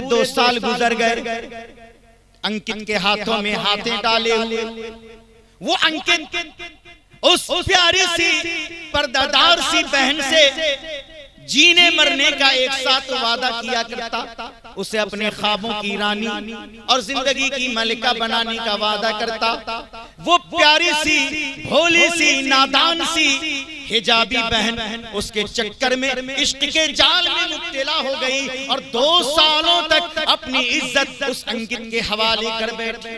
2 سال گزر گئے، انکت کے ہاتھوں میں ہاتھیں ڈالے ہوئے، وہ انکت اس پیاری سی پردہ دار سی بہن سے جینے مرنے کا ایک ساتھ وعدہ کیا کرتا، اسے اپنے خوابوں کی رانی اور زندگی کی ملکہ بنانے کا وعدہ کرتا۔ وہ پیاری سی بھولی سی نادان سی حجابی بہن اس کے چکر میں عشق کے جال میں مبتلا ہو گئی اور 2 سالوں تک اپنی عزت اس انکت کے حوالے کر بیٹھی۔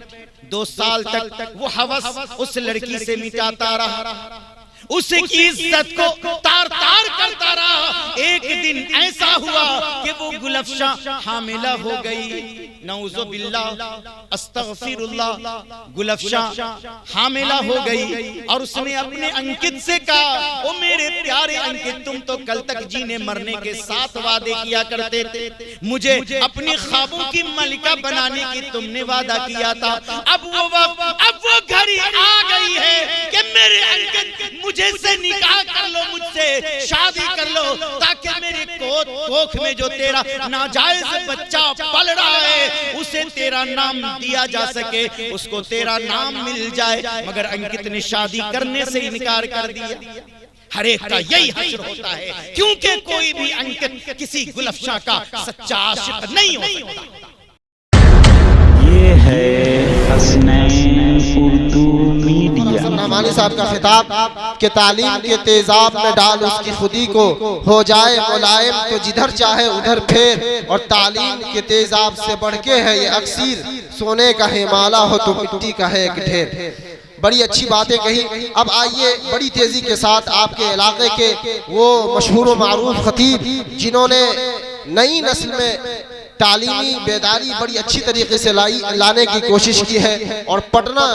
2 سال تک وہ ہوس اس لڑکی سے مٹاتا رہا، اس کی عزت کو تار تار کرتا رہا۔ ایک دن ایسا ہوا کہ وہ گلفشاں حاملہ ہو گئی، نعوذ باللہ استغفر اللہ، گلفشاں حاملہ ہو گئی اور اس نے اپنے انکت سے کہا، او میرے پیارے انکت، تم تو کل تک جینے مرنے کے ساتھ وعدے کیا کرتے تھے، مجھے اپنی خوابوں کی ملکہ بنانے کی تم نے وعدہ کیا تھا، اب وہ گھڑی آ گئی ہے کہ میرے انکت مجھے سے نکاح کر لو، مجھ سے شادی کر لو، تاکہ میری کوکھ میں جو تیرا ناجائز بچہ پل رہا ہے اسے تیرا نام دیا جا سکے، اس کو تیرا نام مل جائے۔ مگر انکت نے شادی کرنے سے انکار کر دیا۔ ہر ایک کا یہی حشر ہوتا ہے، کیونکہ کوئی بھی انکت کسی گلفشاں کا سچا عاشق نہیں ہو سکتا۔ یہ ہے حسنین اردو میڈیا۔ نعمانی صاحب کا خطاب کہ تعلیم کے تیزاب میں ڈال اس کی خودی کو، ہو جائے ملائم تو جدھر چاہے ادھر پھیر، اور تعلیم کے تیزاب سے بڑھ کے ہے یہ اکسیر، سونے کا ہے مالا ہو تو مٹی کا ہے ایک ڈھیر۔ بڑی اچھی باتیں کہی۔ اب آئیے بڑی تیزی کے ساتھ آپ کے علاقے کے وہ مشہور و معروف خطیب جنہوں نے نئی نسل میں تعلیمی بیداری بڑی اچھی طریقے سے لانے کی کوشش کی ہے، اور پٹنہ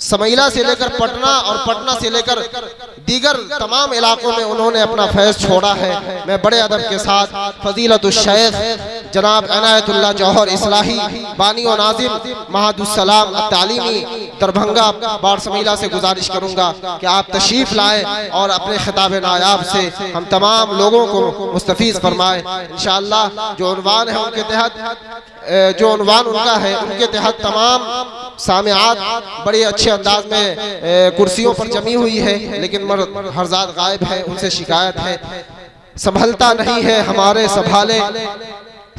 سمیلہ سے لے کر پٹنہ اور پٹنہ سے لے کر دیگر تمام علاقوں میں انہوں نے اپنا فیض چھوڑا ہے۔ میں بڑے ادب کے ساتھ فضیلت الشیخ جناب عنایت اللہ جوہر اصلاحی بانی و ناظم مہد السلام التعلیمی دربھنگا بار سمیلہ سے گزارش کروں گا کہ آپ تشریف لائیں اور اپنے خطاب نایاب سے ہم تمام لوگوں کو مستفیض فرمائیں۔ انشاءاللہ جو عنوان ہے ان کے تحت، جو عنوان ان کا ہے ان کے تحت تمام سامعات بڑے اچھے انداز میں کرسیوں پر جمی ہوئی ہے، لیکن مرد حضرات غائب ہیں، ان سے شکایت ہے۔ سنبھلتا نہیں ہے ہمارے سنبھالے،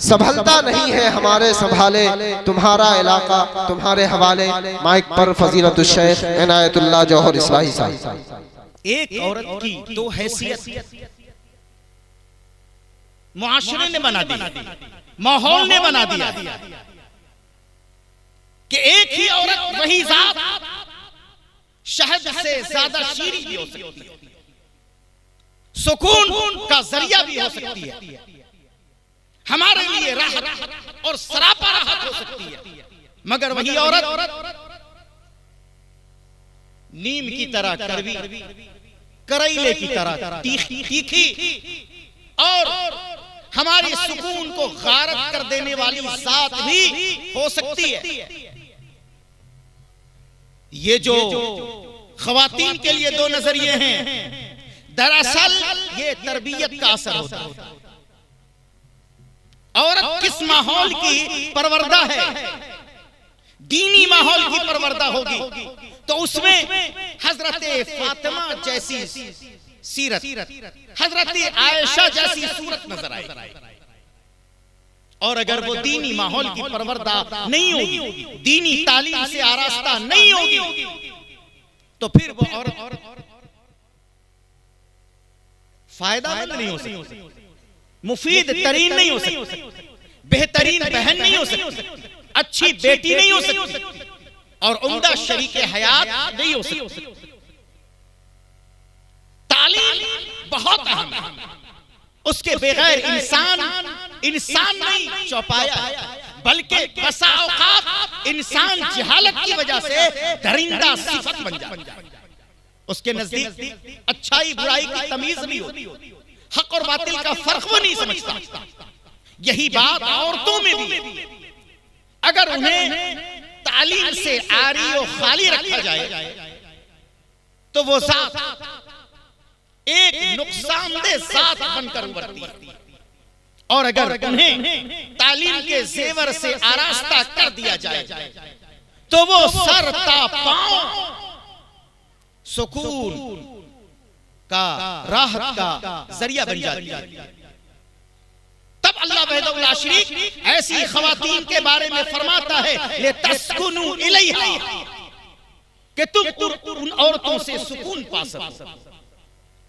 سنبھلتا نہیں ہے ہمارے سنبھالے، تمہارا علاقہ تمہارے حوالے۔ مائک پر فضیلت الشیخ عنایت اللہ جوہر اصلاحی صاحب۔ ایک عورت کی 2 حیثیت معاشرے نے بنا دی، ماحول نے بنا دیا کہ ایک ہی عورت وہی ذات شہد سے زیادہ شیریں بھی ہو سکتی ہے، سکون کا ذریعہ بھی ہو سکتی ہے، ہمارے لیے راحت اور سراپا راحت ہو سکتی ہے، مگر وہی عورت نیم کی طرح کڑوی، کریلے کی طرح تیکھی اور ہمارے سکون کو غارت کر دینے والی ذات بھی ہو سکتی ہے۔ یہ جو خواتین کے لیے 2 نظریے ہیں، دراصل یہ تربیت کا اثر ہوتا ہے۔ عورت کس ماحول کی پروردہ ہے، دینی ماحول کی پروردہ ہوگی تو اس میں حضرت فاطمہ جیسی سیرت، حضرت عائشہ جیسی صورت نظر آئے، اور اگر وہ دینی ماحول کی پروردہ نہیں ہوگی، دینی تعلیم سے آراستہ نہیں ہوگی، تو پھر وہ عورت فائدہ مند نہیں ہو سکتی، مفید ترین نہیں ہو سکتی، بہترین بہن نہیں ہو سکتی، اچھی بیٹی نہیں ہو سکتی، اور عمدہ شریک حیات نہیں ہو سکتی۔ تعلیم بہت اہم ہے، اس کے بغیر انسان نہیں چوپایا ہے، بلکہ بسا اوقات انسان جہالت کی وجہ سے درندہ صفت بن جاتا ہے۔ اس کے نزدیک اچھائی برائی کی تمیز نہیں ہوتی، حق اور باطل کا فرق وہ نہیں سمجھتا۔ یہی بات عورتوں میں بھی، اگر انہیں تعلیم سے عاری و خالی رکھا جائے تو وہ ذات ایک نقصان دہ ذات بن کر ابھرتی ہے، اور اگر انہیں تعلیم زیور سے آراستہ کر دیا جائے تو وہ سر تا پاؤں سکون کا، راحت کا ذریعہ بن جاتی ہے۔ تب اللہ وحدہ لا شریک ایسی خواتین کے بارے میں فرماتا ہے لِتَسْكُنُوا إِلَيْهَا، کہ تم ان عورتوں سے سکون پا سکو۔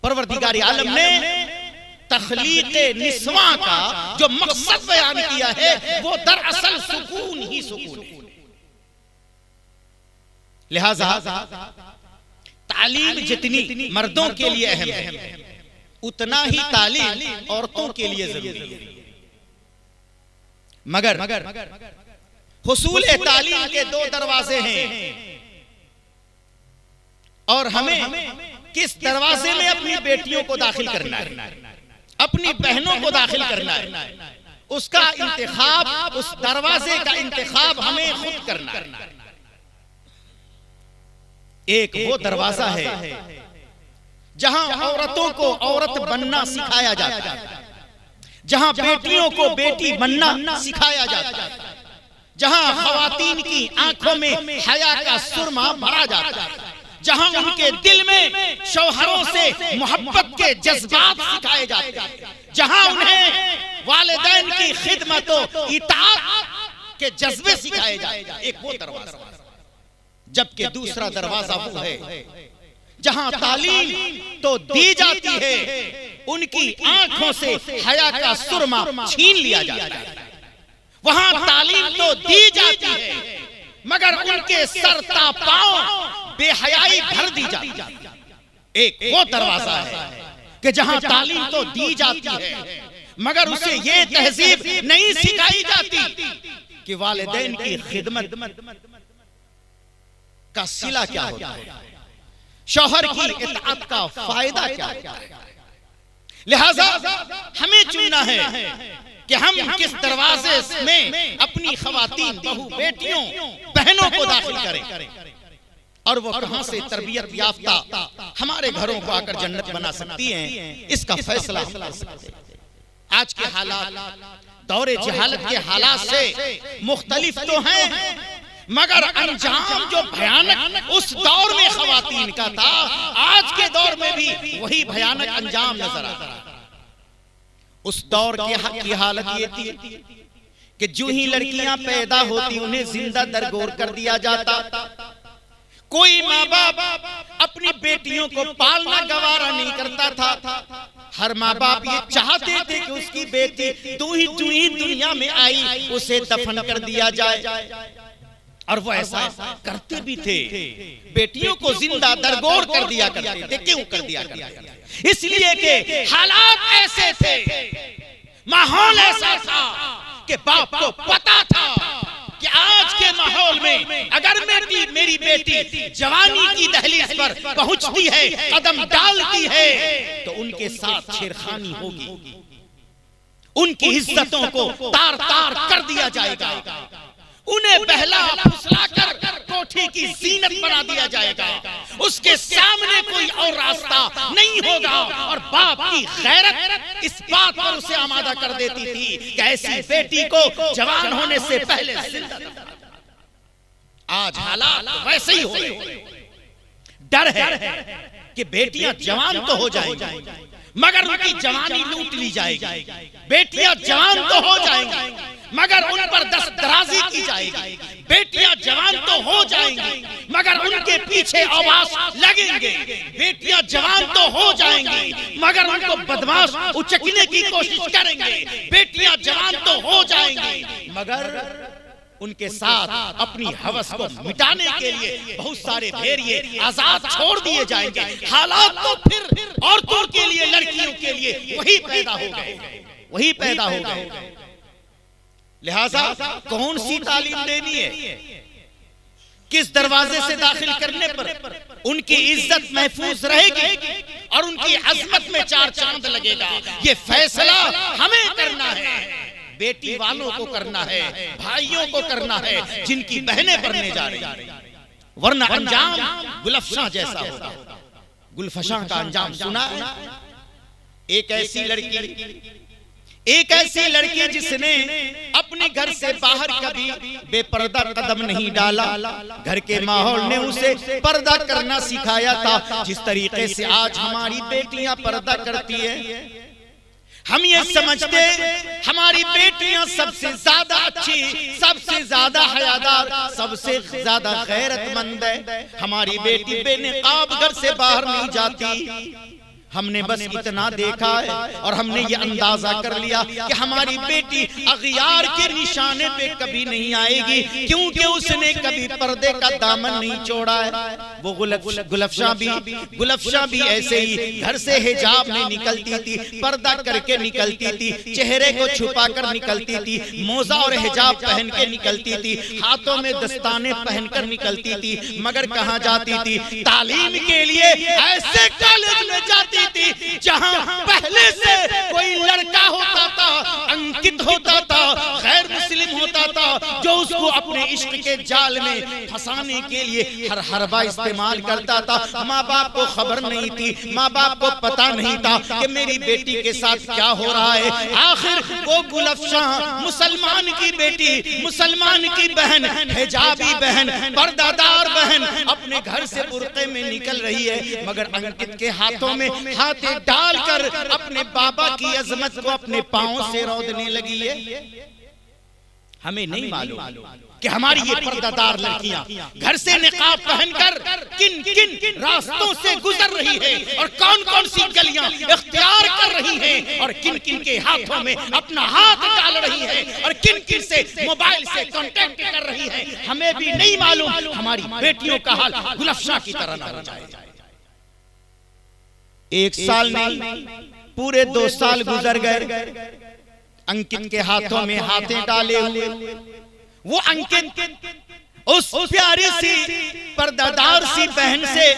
پروردگار عالم نے تخلیق نسواں کا جو مقصد بیان کیا ہے وہ دراصل سکون ہی سکون ہے۔ لہذا تعلیم جتنی مردوں کے لیے اہم ہے اتنا ہی تعلیم عورتوں کے لیے ضروری ہے۔ مگر حصول تعلیم کے دو دروازے ہیں، اور ہمیں کس دروازے میں اپنی بیٹیوں کو داخل کرنا ہے، اپنی بہنوں کو داخل کرنا ہے، اس کا انتخاب، اس دروازے کا انتخاب ہمیں خود کرنا ہے۔ ایک وہ دروازہ ہے جہاں عورتوں کو عورت بننا سکھایا جاتا ہے، جہاں بیٹیوں کو بیٹی بننا سکھایا جاتا ہے، جہاں خواتین کی آنکھوں میں حیا کا سرما بھرا جاتا ہے، جہاں ان کے دل میں شوہروں سے محبت کے جذبات سکھائے جاتے ہیں، جہاں انہیں والدین کی خدمت و اطاعت کے جذبے سکھائے جاتے ہیں۔ ایک وہ دروازہ، جبکہ دوسرا دروازہ وہ ہے جہاں تعلیم تو دی جاتی ہے، ان کی آنکھوں سے حیا کا سرما چھین لیا جاتا ہے۔ وہاں تعلیم تو دی جاتی ہے مگر ان کے سر تا پاؤں بے حیائی بھر دی جاتی ہے۔ ایک وہ دروازہ ہے کہ جہاں تعلیم تو دی جاتی ہے مگر اسے یہ تہذیب نہیں سکھائی جاتی کہ والدین کی خدمت کا صلہ کیا ہوتا ہے، شوہر کی اطاعت کا فائدہ کیا ہوتا ہے۔ لہذا ہمیں چننا ہے کہ ہم کس دروازے میں اپنی خواتین، بہو، بیٹیوں، بہنوں کو داخل کریں، اور وہ کہاں سے تربیت یافتہ ہمارے گھروں کو آ کر جنت بنا سکتی ہیں، اس کا فیصلہ ہم کر سکتے ہیں۔ آج کے حالات دور جہالت کے حالات سے مختلف تو ہیں مگر انجام جو بھیانک اس دور میں خواتین کا تھا آج کے دور میں بھی وہی بھیانک انجام نظر آتا ہے۔ اس دور کی حالت یہ تھی کہ جو ہی لڑکیاں پیدا ہوتی انہیں زندہ درگور کر دیا جاتا۔ کوئی ماں باپ اپنی بیٹیوں کو پالنا گوارا نہیں کرتا تھا۔ ہر ماں باپ یہ چاہتے تھے کہ اس کی بیٹی تو ہی دنیا میں آئی اسے دفن کر دیا جائے، اور وہ ایسا کرتے بھی تھے، بیٹیوں کو زندہ درگور کر دیا کرتے تھے۔ کیوں کر دیا کرتے تھے؟ اس لیے کہ حالات ایسے تھے، ماحول ایسا تھا کہ باپ کو پتا تھا کہ آج کے ماحول میں اگر میری بیٹی جوانی کی دہلیز پر پہنچتی ہے، قدم ڈالتی ہے تو ان کے ساتھ چھیڑخانی ہوگی، ان کی عزتوں کو تار تار کر دیا جائے گا، انہیں بہلا پھسلا کر کوٹھی کی زینت بنا دیا جائے گا، اس کے سامنے کوئی اور راستہ نہیں ہوگا۔ اور باپ کی غیرت اس بات پر اسے آمادہ کر دیتی تھی کہ ایسی بیٹی کو جوان ہونے سے پہلے زندہ کر۔ آج حالات ویسے ہی ہو رہے ہیں۔ ڈر ہے کہ بیٹیاں جوان تو ہو جائیں گی مگر ان کی جوانی لوٹ لی جائے گی، بیٹیاں جوان تو ہو جائیں گی مگر ان پر دست درازی کی جائے گی، بیٹیاں جوان تو ہو جائیں گی مگر ان کے پیچھے آواز لگیں گے، بیٹیاں جوان تو ہو جائیں گی مگر ان کو بدماش اچکنے کی کوشش کریں گے، بیٹیاں جوان تو ہو جائیں گی مگر ان کے ساتھ اپنی ہوس کو مٹانے کے لیے بہت سارے بھیڑیے آزاد چھوڑ دیے جائیں گے۔ حالات تو پھر عورتوں کے لیے، لڑکیوں کے لیے وہی پیدا ہو گئے۔ لہٰذا کون سی تعلیم دینی ہے، کس دروازے سے داخل کرنے پر ان کی عزت محفوظ رہے گی اور ان کی عظمت میں چار چاند لگے گا، یہ فیصلہ ہمیں کرنا ہے، بیٹی والوں کو کرنا ہے، بھائیوں کو کرنا ہے جن کی بہنیں بننے جا رہی ہیں، ورنہ انجام گلفشاں جیسا ہوگا۔ گلفشاں کا انجام سنا ہے؟ ایک ایسی لڑکی ایک ایسی لڑکی جس نے اپنے گھر سے باہر کبھی بے پردہ قدم نہیں ڈالا، گھر کے ماحول نے اسے پردہ کرنا سکھایا تھا، جس طریقے سے آج ہماری بیٹیاں پردہ کرتی ہیں۔ ہم یہ سمجھتے ہماری بیٹیاں سب سے زیادہ اچھی، سب سے زیادہ حیادار، سب سے زیادہ غیرت مند ہے۔ ہماری بیٹی بے نقاب گھر سے باہر نہیں جاتی۔ ہم نے بس اتنا دیکھا ہے اور ہم نے یہ اندازہ کر لیا کہ ہماری بیٹی اغیار کے نشانے پہ کبھی نہیں آئے گی، کیونکہ اس نے کبھی پردے کا دامن نہیں چھوڑا ہے۔ وہ گلفشاں بھی ایسے ہی گھر سے حجاب میں نکلتی تھی، پردہ کر کے نکلتی تھی، چہرے کو چھپا کر نکلتی تھی، موزہ اور حجاب پہن کے نکلتی تھی، ہاتھوں میں دستانے پہن کر نکلتی تھی، مگر کہاں جاتی تھی؟ تعلیم کے لیے ایسے کالج میں جاتی تھی جہاں پہلے سے کوئی لڑکا ہوتا تھا، انکت ہوتا تھا، غیر مسلم ہوتا تھا، جو اس کو اپنے عشق کے جال میں پھنسانے کے لیے ہر حربہ استعمال کرتا تھا۔ ماں باپ کو خبر نہیں تھی، ماں باپ کو پتہ نہیں تھا کہ میری بیٹی کے ساتھ کیا ہو رہا ہے۔ آخر وہ گلفشاں مسلمان کی بیٹی، مسلمان کی بہن، حجابی بہن، پردہ دار بہن اپنے گھر سے برقعے میں نکل رہی ہے، مگر انکت کے ہاتھوں میں ہاتھ ڈال کر اپنے بابا کی عظمت کو اپنے پاؤں سے رودنے لگی ہے۔ ہمیں نہیں معلوم کہ ہماری یہ پردہ دار لڑکیاں گھر سے نقاب پہن کر کن کن راستوں سے گزر رہی ہیں اور کون کون سی گلیاں اختیار کر رہی ہیں اور کن کن کے ہاتھوں میں اپنا ہاتھ ڈال رہی ہیں اور کن کن سے موبائل سے کانٹیکٹ کر رہی ہیں۔ ہمیں بھی نہیں معلوم ہماری بیٹیوں کا حال گلفشاں کی طرح نہ ہو جائے۔ ایک سال نہیں، پورے 2 سال گزر گئے، انکت کے ہاتھوں میں ہاتھیں ڈالے ہوئے وہ انکت اس پیاری سی پردہ دار سی بہن سے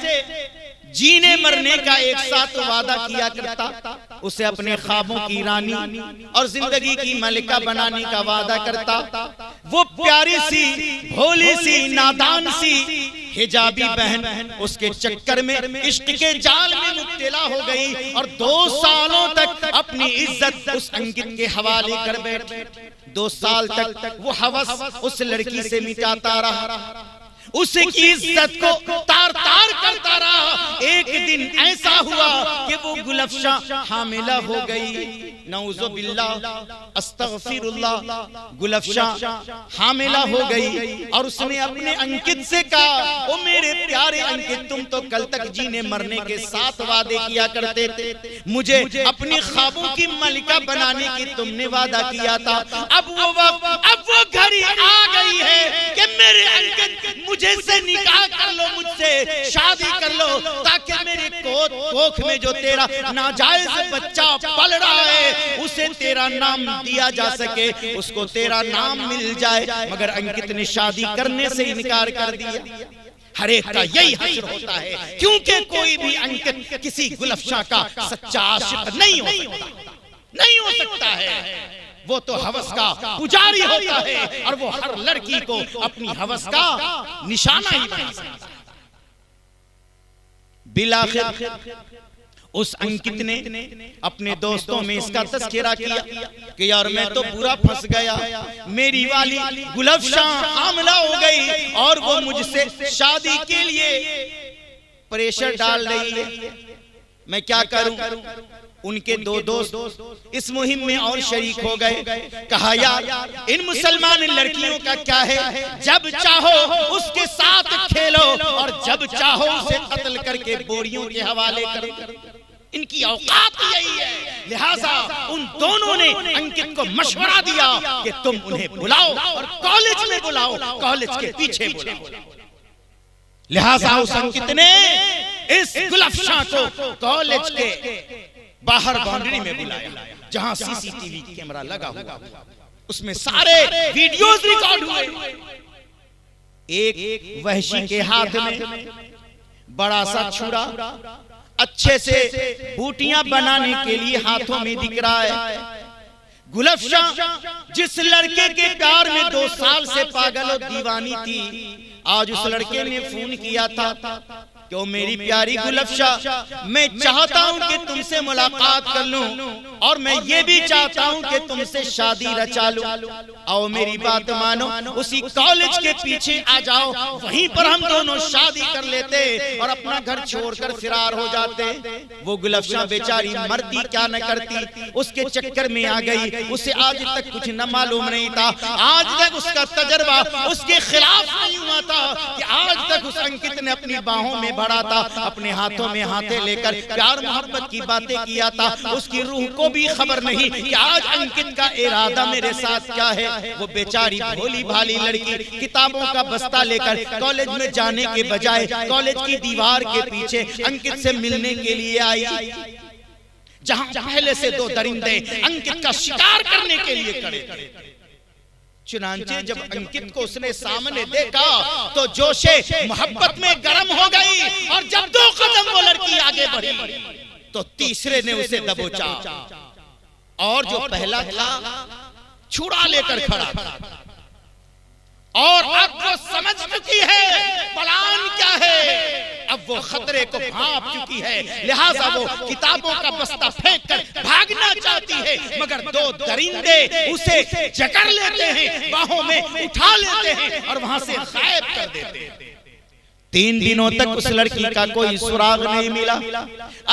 جینے مرنے کا ایک ساتھ وعدہ کیا کرتا، اسے اپنے خوابوں کی رانی اور زندگی کی ملکہ بنانے کا وعدہ کرتا۔ وہ پیاری سی، بھولی سی، نادان سی حجابی بہن اس کے چکر میں عشق کے جال میں مبتلا ہو گئی اور 2 سالوں تک اپنی عزت اس انکت کے حوالے کر بیٹھی۔ 2 سال تک وہ ہوس اس لڑکی سے مٹاتا رہا، اس کی عزت کو تار تار کرتا رہا۔ ایک دن ایسا ہوا کہ وہ گلفشاں حاملہ ہو گئی، نعوذ باللہ، استغفر اللہ، گلفشاں حاملہ ہو گئی اور اس نے اپنے انکت سے کہا، او میرے پیارے انکت، تم تو کل تک جینے مرنے کے ساتھ وعدے کیا کرتے تھے، مجھے اپنی خوابوں کی ملکہ بنانے کی تم نے وعدہ کیا تھا، اب وہ گھڑی آ گئی ہے کہ میرے انکت مجھے سے نکاح کر لو، مجھ سے شادی کر لو، تاکہ میرے کوکھ میں جو تیرا ناجائز بچہ پل رہا ہے اسے تیرا نام دیا جا سکے، اس کو تیرا نام مل جائے۔ مگر انکت نے شادی کرنے سے انکار کر دیا۔ ہر ایک کا یہی حشر ہوتا ہے، کیونکہ کوئی بھی انکت کسی گلفشاں کا سچا عاشق نہیں ہو سکتا ہے۔ وہ تو ہوس کا پجاری ہوتا ہے اور وہ ہر لڑکی کو اپنی ہوس کا نشانہ ہی بنا سکتا ہے۔ بالآخر اس انکت نے اپنے دوستوں میں اس کا تذکرہ کیا کہ یار میں تو برا پھنس گیا، میری والی گلفشاں حاملہ ہو گئی اور وہ مجھ سے شادی کے لیے پریشر ڈال رہی ہے، میں کیا کروں؟ ان کے 2 دوست اس مہم میں اور شریک ہو گئے۔ کہا یار ان مسلمان لڑکیوں کا کیا ہے، جب چاہو اس کے ساتھ کھیلو اور جب چاہو اسے قتل کر کے بوریوں کے حوالے کرو، ان کی اوقات یہی ہے۔ لہٰذا ان دونوں نے انکت کو مشورہ دیا کہ تم انہیں بلاؤ اور کالج میں بلاؤ، کالج کے پیچھے بلاؤ۔ لہٰذا اس انکت نے اس گلفشاں کو کالج کے باہر باؤنڈری میں بلایا، جہاں سی سی ٹی وی کیمرہ لگا ہوا، اس میں سارے ویڈیوز ریکارڈ ہوئے۔ ایک وحشی کے ہاتھ میں بڑا سا چھڑا اچھے سے بوٹیاں بنانے کے لیے ہاتھوں میں دکھ رہا ہے۔ گلفشاں جس لڑکے کے پیار میں 2 سال سے پاگل و دیوانی تھی، آج اس لڑکے نے فون کیا تھا کہ وہ میری پیاری گلفشا میں چاہتا ہوں کہ تم سے ملاقات کر لوں اور میں یہ بھی چاہتا ہوں کہ تم سے شادی رچا لوں. آؤ میری بات مانو, اسی کالج کے پیچھے آ جاؤ, وہیں پر ہم دونوں شادی کر لیتے اور اپنا گھر چھوڑ کر فرار ہو جاتے. وہ گلفشا بیچاری مرتی کیا نہ کرتی, اس کے چکر میں آ گئی. اسے آج تک کچھ نہ معلوم نہیں تھا, آج تک اس کا تجربہ اس کے خلاف نہیں ہوا تھا کہ آج تک اس انکت نے اپنی باہوں میں بڑھا تھا, اپنے ہاتھوں میں ہاتھیں لے کر پیار محبت کی باتیں کیا تھا. اس کی روح کو بھی خبر نہیں کہ آج انکت کا ارادہ میرے ساتھ کیا ہے. وہ بیچاری بھولی بھالی لڑکی کتابوں کا بستہ لے کر کالج میں جانے کے بجائے کالج کی دیوار کے پیچھے انکت سے ملنے کے لیے آئی, جہاں پہلے سے دو درندے انکت کا شکار کرنے کے لیے کھڑے. چنانچہ جب انکت کو اس نے سامنے دیکھا تو جوش محبت میں گرم ہو گئی, اور جب 2 قدم وہ لڑکی آگے بڑھی تو تیسرے نے اسے دبوچا, اور جو پہلا تھا چھڑا لے کر کھڑا تھا, اور اب وہ سمجھ چکی ہے پلان کیا ہے. اب وہ خطرے کو بھانپ چکی ہے, لہٰذا وہ کتابوں کا بستہ پھینک کر بھاگنا چاہتی ہے, مگر 2 درندے اسے جکڑ لیتے ہیں, باہوں میں اٹھا لیتے ہیں اور وہاں سے غائب کر دیتے ہیں. 3 دنوں تک اس لڑکی کا کوئی سراغ نہیں ملا.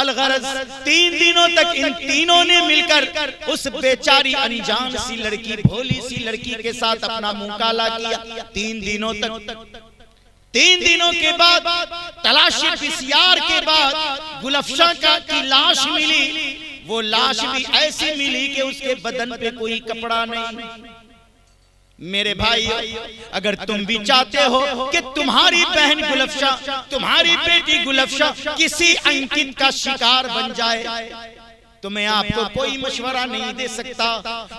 الغرض 3 دنوں تک ان تینوں نے مل کر اس بیچاری انجان سی لڑکی, بھولی سی لڑکی کے ساتھ اپنا منہ کالا کیا. 3 دنوں تک 3 دنوں کے بعد تلاشی پسیار کے بعد گلفشا کی لاش ملی. وہ لاش بھی ایسی ملی کہ اس کے بدن پہ کوئی کپڑا نہیں. میرے بھائی, اگر تم بھی چاہتے ہو کہ تمہاری بہن گلفشا, تمہاری بیٹی گلفشا کسی انکت کا شکار بن جائے تو میں آپ کو کوئی مشورہ نہیں دے سکتا.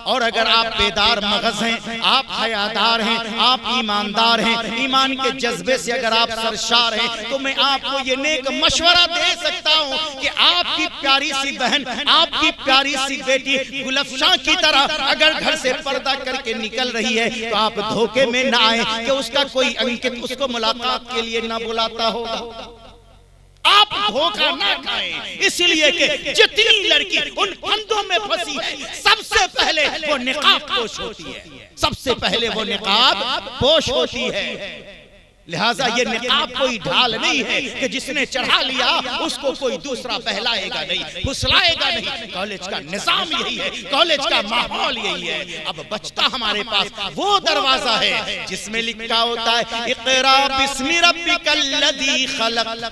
اور اگر آپ بیدار مغز ہیں, آپ حیادار ہیں, آپ ایماندار ہیں, ایمان کے جذبے سے اگر آپ سرشار ہیں, تو میں آپ کو یہ نیک مشورہ دے سکتا ہوں کہ آپ کی پیاری سی بہن, آپ کی پیاری سی بیٹی گلفشا کی طرح اگر گھر سے پردہ کر کے نکل رہی ہے تو آپ دھوکے میں نہ آئیں کہ اس کا کوئی انکت اس کو ملاقات کے لیے نہ بلاتا ہوگا. آپ دھوکہ نہ کھائیں, اس لیے کہ جتنی لڑکی ان پھندوں میں پھنسی ہے سب سے پہلے وہ نقاب پوش ہوتی ہے, سب سے پہلے وہ نقاب پوش ہوتی ہے. لہٰذا یہ نقاب کوئی ڈھال نہیں ہے کہ جس نے چڑھا لیا اس کو کوئی دوسرا بہلائے گا نہیں, پھسلائے گا نہیں. کالج کا نظام یہی ہے, کالج کا ماحول یہی ہے. اب بچتا ہمارے پاس وہ دروازہ ہے جس میں لکھا ہوتا ہے اقرا بسم ربک الذی خلق.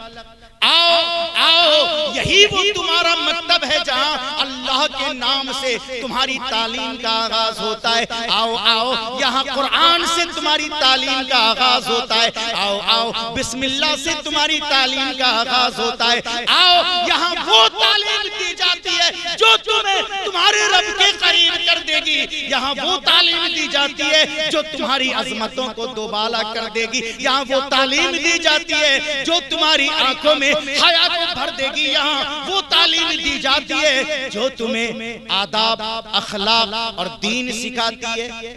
آؤ آؤ, یہی وہ تمہارا مکتب ہے جہاں اللہ کے نام سے تمہاری تعلیم کا آغاز ہوتا ہے. آؤ آؤ, یہاں قرآن سے تمہاری تعلیم کا آغاز ہوتا ہے. آؤ آؤ, بسم اللہ سے تمہاری تعلیم کا آغاز ہوتا ہے. آؤ, یہاں وہ تعلیم دی جاتی ہے جو تمہیں تمہارے رب کے قریب کر دے گی. یہاں وہ تعلیم دی جاتی ہے جو تمہاری عظمتوں کو دوبالا کر دے گی. یہاں وہ تعلیم دی جاتی ہے جو تمہاری آنکھوں میں حیا کو بھر دے گی. یہاں وہ تعلیم دی جاتی ہے جو تمہیں آداب, اخلاق اور دین سکھاتی ہے.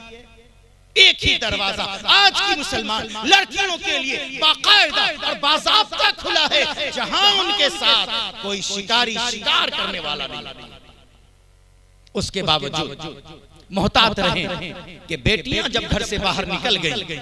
ایک ہی دروازہ آج کی مسلمان لڑکیوں کے لیے باقاعدہ اور باضابطہ کھلا ہے, جہاں ان کے ساتھ کوئی شکاری شکار کرنے والا نہیں. اس کے باوجود محتاط رہیں کہ بیٹیاں جب گھر سے باہر نکل گئی,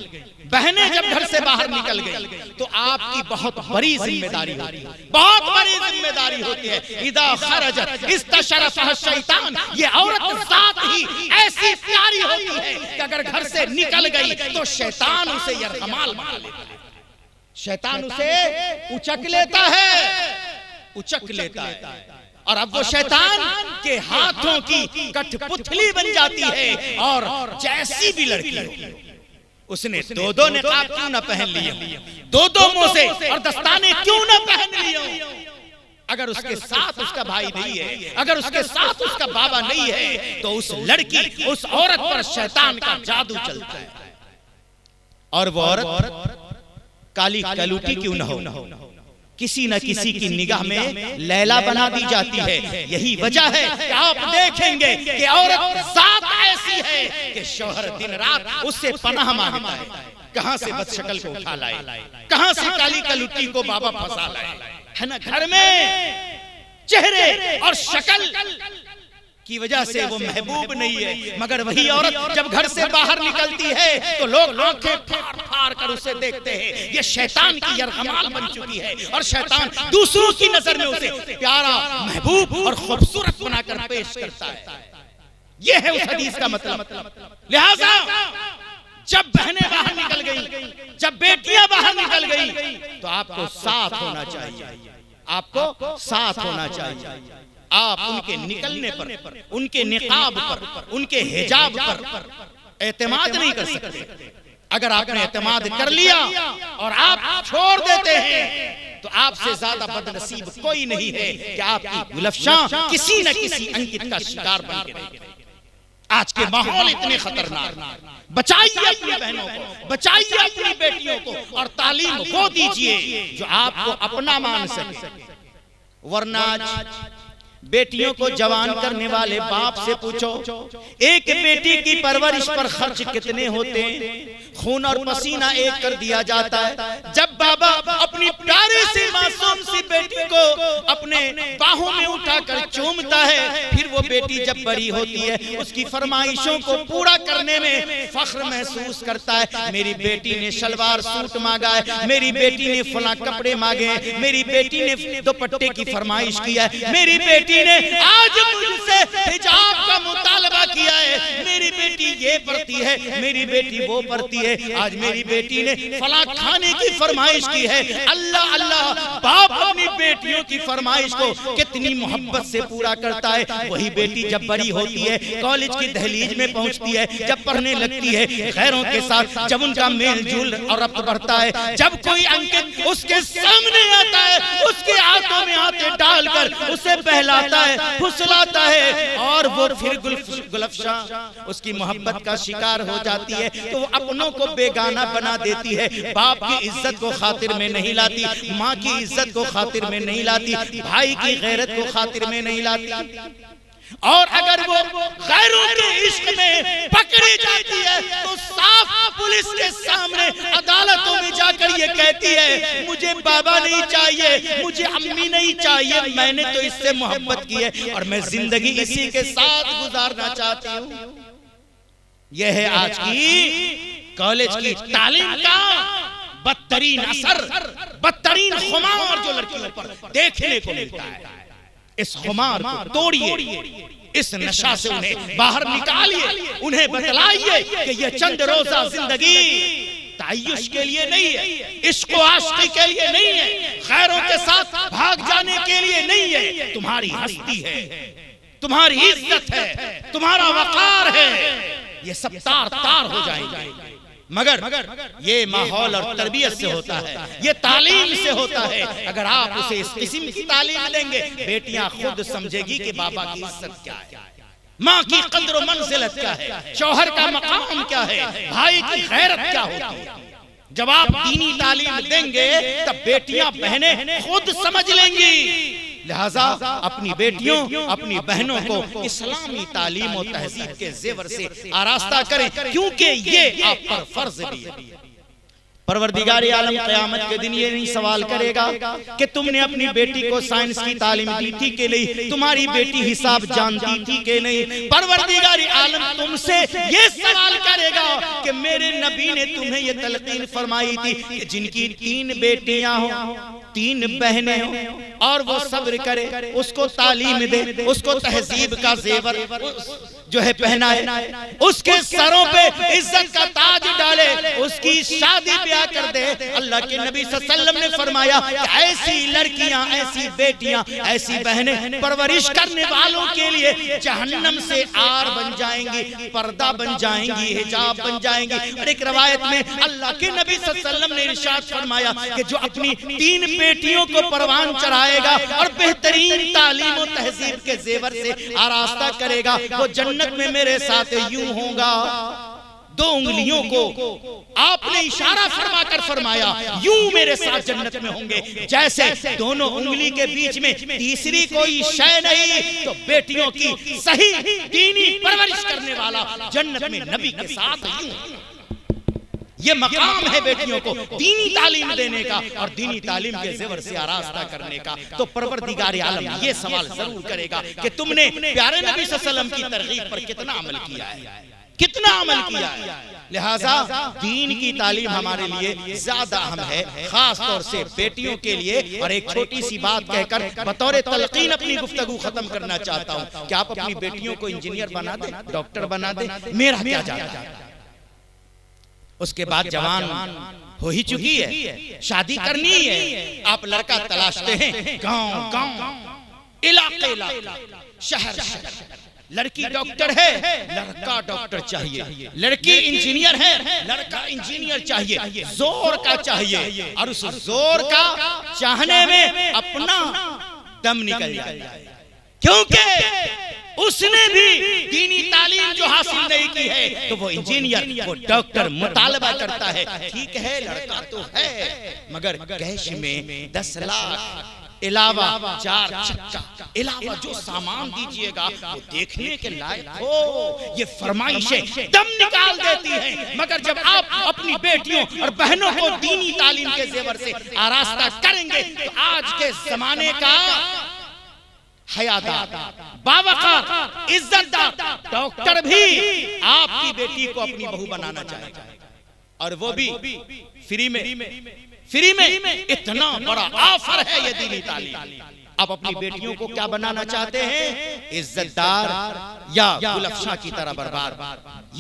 بہنیں جب گھر سے باہر نکل گئی تو آپ کی بہت بڑی ذمہ داری ہوتی ہے, بہت بڑی ذمہ داری ہوتی ہے. اذا خرجت استشرفها الشیطان, یہ عورت ذات ہی ایسی پیاری ہوتی ہے کہ اگر گھر سے نکل گئی تو شیطان اسے یرغمال بنا لیتا ہے, شیطان اسے اچک لیتا ہے. اور اب وہ شیطان کے ہاتھوں کی کٹھ پتلی بن جاتی ہے, اور جیسی بھی لڑکی ہو اس نے 2 نقاب کیوں نہ پہن لیے, 2 موزے اور دستانے کیوں نہ پہن لیے, اگر اس کے ساتھ اس کا بھائی نہیں ہے, اگر اس کے ساتھ اس کا بابا نہیں ہے, تو اس لڑکی, اس عورت پر شیطان کا جادو چلتا ہے. اور وہ عورت کالی کلوٹی کیوں نہ ہو, کسی نہ کسی کی نگاہ میں لیلا بنا دی جاتی ہے. یہی وجہ ہے کہ آپ دیکھیں گے کہ عورت ذات ایسی ہے کہ شوہر دن رات اس سے پناہ مانگتا ہے. کہاں سے بد شکل کو اٹھا لائے، کہاں سے کالی کلوٹی کو بابا پھنسا لائے، ہے نا؟ گھر میں چہرے اور شکل کی وجہ سے وہ محبوب نہیں ہے، مگر وہی عورت جب گھر سے باہر نکلتی ہے تو لوگ آنکھیں پھاڑ پھاڑ کر اسے دیکھتے ہیں، یہ شیطان کی یرغمال بن چکی ہے، اور شیطان دوسروں کی نظر میں اسے پیارا، محبوب اور خوبصورت بنا کر پیش کرتا ہے۔ یہ ہے اس حدیث کا مطلب۔ لہذا جب بہنیں باہر نکل گئی، جب بیٹیاں باہر نکل گئی، تو آپ کو ساتھ ہونا چاہیے، آپ کو ساتھ ہونا چاہیے۔ آپ ان کے نکلنے پر، ان کے نقاب پر، ان کے حجاب پر اعتماد نہیں کر سکتے۔ اگر آپ نے اعتماد کر لیا اور آپ چھوڑ دیتے ہیں تو آپ سے زیادہ بد نصیب کوئی نہیں ہے کہ آپ کی گلفشاں کسی نہ کسی انکت کا شکار بن کے رہے۔ آج کے ماحول اتنے خطرناک، بچائیے اپنی بہنوں کو، بچائیے اپنی بیٹیوں کو، اور تعلیم وہ دیجئے جو آپ کو اپنا مان سکے۔ ورنہ آج بیٹیوں کو جوان کرنے والے باپ سے پوچھو ایک بیٹی کی پرورش پر خرچ کتنے ہوتے ہیں؟ خون اور پسینہ ایک کر دیا جاتا ہے۔ جب بابا اپنی پیاری سی معصوم سی بیٹی کو اپنے باہوں میں اٹھا کر چومتا ہے، پھر وہ بیٹی جب بڑی ہوتی ہے اس کی فرمائشوں کو پورا کرنے میں فخر محسوس کرتا ہے۔ میری بیٹی نے شلوار سوٹ مانگا ہے، میری بیٹی نے فلاں کپڑے مانگے ہیں، میری بیٹی نے دوپٹے کی فرمائش کیا ہے، میری بیٹی نے آج مجھ سے حجاب کا مطالبہ کیا ہے، میری بیٹی یہ پڑھتی ہے، میری بیٹی وہ پڑھتی ہے، آج میری بیٹی نے فلاں کھانے کی فرمائش کی ہے۔ اللہ اللہ، باپ اپنی بیٹیوں کی فرمائش کو کتنی محبت سے پورا کرتا ہے۔ وہی بیٹی جب بڑی ہوتی ہے، کالج کی دہلیز میں پہنچتی ہے، جب پڑھنے لگتی ہے، غیروں کے ساتھ جب ان کا میل جول اور ربط بڑھتا ہے، جب کوئی انکت اس کے سامنے آتا ہے، اس کے ہاتھوں میں ہاتھ ڈال کر اسے پہلا پھسلاتا ہے، اور وہ پھر گلفشاں اس کی محبت کا شکار ہو جاتی ہے، تو وہ اپنوں کو بیگانہ بنا دیتی ہے، باپ کی عزت کو خاطر میں نہیں لاتی، ماں کی عزت کو خاطر میں نہیں لاتی، بھائی کی غیرت کو خاطر میں نہیں لاتی۔ اور اگر وہ غیروں کے عشق میں پکڑی جاتی ہے تو صاف پولیس کے سامنے عدالتوں میں جا کر یہ کہتی ہے مجھے بابا نہیں چاہیے، مجھے امی نہیں چاہیے، میں نے تو اس سے محبت کی ہے اور میں زندگی اسی کے ساتھ گزارنا چاہتی ہوں۔ یہ ہے آج کی کالج کی تعلیم کا بدترین اثر، بدترین خمار جو لڑکیوں پر دیکھنے کو ملتا ہے۔ اس خمار کو توڑیے، اس نشہ سے انہیں باہر نکالیے، انہیں بتلائیے کہ یہ چند روزہ زندگی تعیش کے لیے نہیں ہے، عشق و عاشقی کے لیے نہیں ہے، غیروں کے ساتھ بھاگ جانے کے لیے نہیں ہے۔ تمہاری ہستی ہے، تمہاری عزت ہے، تمہارا وقار ہے، یہ سب تار تار ہو جائیں گے۔ مگر یہ ماحول اور تربیت سے ہوتا ہے، یہ تعلیم سے ہوتا ہے۔ اگر آپ اسے اس قسم کی تعلیم دیں گے، بیٹیاں خود سمجھے گی کہ بابا کی عزت کیا ہے، ماں کی قدر و منزلت کیا ہے، شوہر کا مقام کیا ہے، بھائی کی غیرت کیا ہوتی ہے۔ جب آپ دینی تعلیم دیں گے تب بیٹیاں بہنیں خود سمجھ لیں گی۔ لہٰذا اپنی بیٹیوں، اپنی بہنوں کو اسلامی تعلیم و تہذیب کے زیور سے آراستہ کریں، کیونکہ یہ آپ پر فرض بھی ہے۔ پروردگار عالم قیامت کے دن یہ نہیں سوال کرے گا کہ تم نے اپنی بیٹی کو سائنس کی تعلیم دی تھی کہ نہیں، تمہاری بیٹی حساب جانتی تھی کہ نہیں۔ پروردگار عالم تم سے یہ سوال کرے گا کہ میرے نبی نے تمہیں یہ تلقین فرمائی تھی کہ جن کی 3 بیٹیاں ہوں، 3 بہنیں ہوں، اور وہ صبر کرے، اس کو تعلیم دے، اس کو تہذیب کا زیور جو ہے پہنائے، اس کے سروں پہ عزت کا تاج ڈالے، اس کی شادی بیاہ کر دے۔ اللہ کے نبی صلی اللہ علیہ وسلم نے فرمایا کہ ایسی لڑکیاں، ایسی بیٹیاں، ایسی بہنیں پرورش کرنے والوں کے لیے جہنم سے آر بن جائیں گی، پردہ بن جائیں گی، حجاب بن جائیں گی۔ اور ایک روایت میں اللہ کے نبی صلی اللہ علیہ وسلم نے ارشاد فرمایا کہ جو اپنی 3 بیٹیوں کو پروان چڑھائے گا اور بہترین تعلیم و تہذیب کے زیور سے آراستہ کرے گا، وہ جنت میں میرے ساتھ یوں ہوگا۔ 2 انگلیوں کو آپ نے اشارہ فرما کر فرمایا یوں میرے ساتھ جنت میں ہوں گے، جیسے دونوں انگلی کے بیچ میں تیسری کوئی شے نہیں۔ تو بیٹیوں کی صحیح دینی پرورش کرنے والا جنت میں نبی کے ساتھ یوں۔ یہ مقام ہے بیٹیوں کو دینی تعلیم دینے کا اور دینی تعلیم کے زیور سے آراستہ کرنے کا. تو پروردگار عالم یہ سوال ضرور کرے گا کہ تم نے پیارے نبی صلی اللہ علیہ وسلم کی ترغیب پر کتنا عمل کیا ہے, کتنا عمل کیا ہے. لہٰذا دین کی تعلیم ہمارے لیے زیادہ اہم ہے, خاص طور سے بیٹیوں کے لیے. اور ایک چھوٹی سی بات کہہ کر بطور تلقین اپنی گفتگو ختم کرنا چاہتا ہوں کہ آپ اپنی بیٹیوں کو انجینئر بنا دیں, ڈاکٹر بنا دیں, میرا کیا جاتا ہے. اس کے بعد جوان ہو ہی چکی ہے, شادی کرنی ہے, آپ لڑکا تلاشتے ہیں گاؤں گاؤں, علاقے علاقے, شہر شہر. لڑکی ڈاکٹر ہے, لڑکا ڈاکٹر چاہیے. لڑکی انجینئر ہے, لڑکا انجینئر چاہیے. زور کا چاہیے, اور اس زور کا چاہنے میں اپنا دم نکل جائے, کیونکہ اس نے بھی دینی تعلیم جو حاصل نہیں کی ہے تو وہ انجینئر, وہ ڈاکٹر مطالبہ کرتا ہے. ٹھیک ہے لڑکا تو ہے, مگر کیش میں 10 لاکھ علاوہ 4 چکا علاوہ جو سامان دیجئے گا وہ دیکھنے کے لائق ہو. یہ فرمائشیں دم نکال دیتی ہیں. مگر جب آپ اپنی بیٹیوں اور بہنوں کو دینی تعلیم کے زیور سے آراستہ کریں گے تو آج کے زمانے کا حیادار, باوقار, عزت دار ڈاکٹر بھی آپ کی بیٹی کو اپنی بہو بنانا چاہے گا, اور وہ بھی فری میں. فری میں اتنا بڑا آفر ہے یہ دینی تعلیم. آپ اپنی بیٹیوں کو کیا بنانا چاہتے ہیں, عزت دار یا گل افشاں کی طرح برباد؟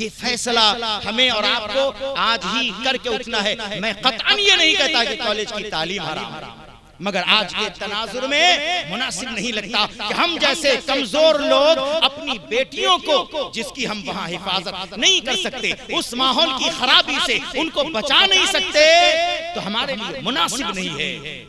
یہ فیصلہ ہمیں اور آپ کو آج ہی کر کے اٹھنا ہے. میں قطعاً یہ نہیں کہتا کہ کالج کی تعلیم حرام, مگر آج کے تناظر میں مناسب نہیں لگتا کہ ہم جیسے کمزور لوگ اپنی بیٹیوں کو, جس کی ہم وہاں حفاظت نہیں کر سکتے, اس ماحول کی خرابی سے ان کو بچا نہیں سکتے, تو ہمارے لیے مناسب نہیں ہے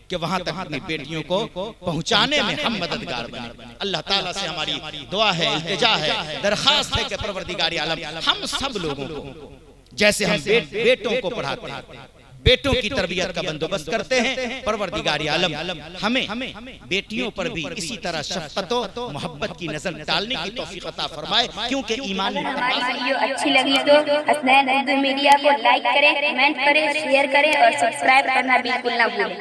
کہ وہاں تک اپنی بیٹیوں کو پہنچانے میں ہم مددگار بنیں. اللہ تعالیٰ سے ہماری دعا ہے, التجا ہے, درخواست ہے کہ پروردگار عالم ہم سب لوگوں کو جیسے ہم بیٹوں کو پڑھاتے ہیں, بیٹوں کی تربیت کا بندوبست کرتے ہیں, پروردگار عالم ہمیں بیٹیوں پر بھی اسی طرح شفقت و محبت کی نظر ڈالنے کی توفیق عطا فرمائے, کیونکہ ایمان. ہماری ویڈیو اچھی لگی تو حسنین اردو میڈیا کو لائک کریں, کمنٹ کریں, شیئر کریں اور سبسکرائب کرنا بالکل نہ بھولیں.